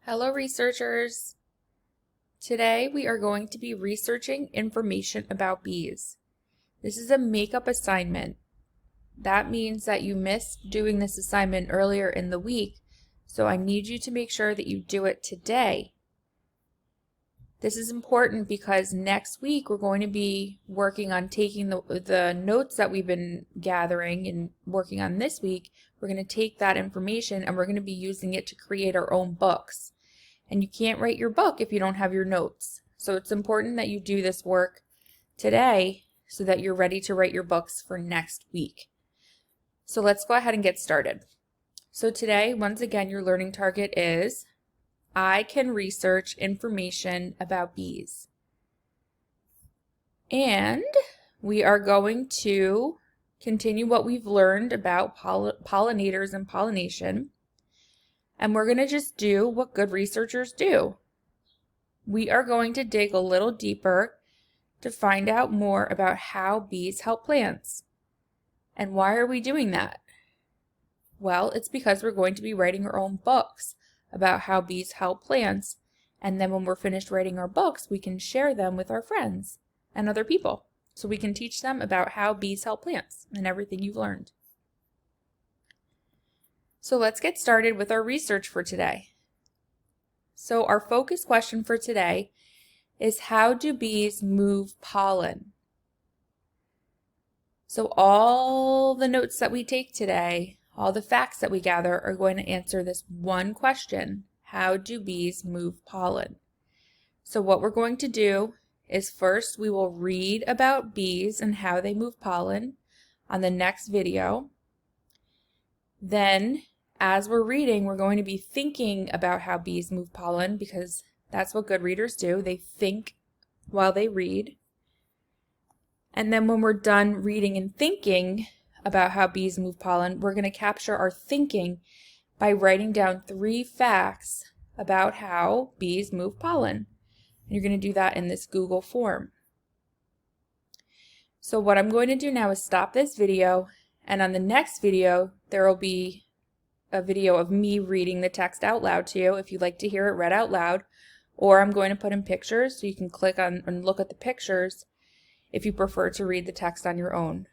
Hello, researchers. Today we are going to be researching information about bees. This is a makeup assignment. That means that you missed doing this assignment earlier in the week, so I need you to make sure that you do it today. This is important because next week we're going to be working on taking the notes that we've been gathering and working on this week. We're going to take that information and we're going to be using it to create our own books. And you can't write your book if you don't have your notes. So it's important that you do this work today so that you're ready to write your books for next week. So let's go ahead and get started. So today, once again, your learning target is I can research information about bees. And we are going to continue what we've learned about pollinators and pollination. And we're going to just do what good researchers do. We are going to dig a little deeper to find out more about how bees help plants. And why are we doing that? Well, it's because we're going to be writing our own books about how bees help plants. And then when we're finished writing our books, we can share them with our friends and other people. So we can teach them about how bees help plants and everything you've learned. So let's get started with our research for today. So our focus question for today is, how do bees move pollen? So all the notes that we take today, all the facts that we gather are going to answer this one question: how do bees move pollen? So what we're going to do is first we will read about bees and how they move pollen on the next video. Then as we're reading, we're going to be thinking about how bees move pollen, because that's what good readers do. They think while they read. And then when we're done reading and thinking about how bees move pollen, we're going to capture our thinking by writing down 3 facts about how bees move pollen. And you're going to do that in this Google form. So what I'm going to do now is stop this video, and on the next video, there will be a video of me reading the text out loud to you if you'd like to hear it read out loud, or I'm going to put in pictures so you can click on and look at the pictures if you prefer to read the text on your own.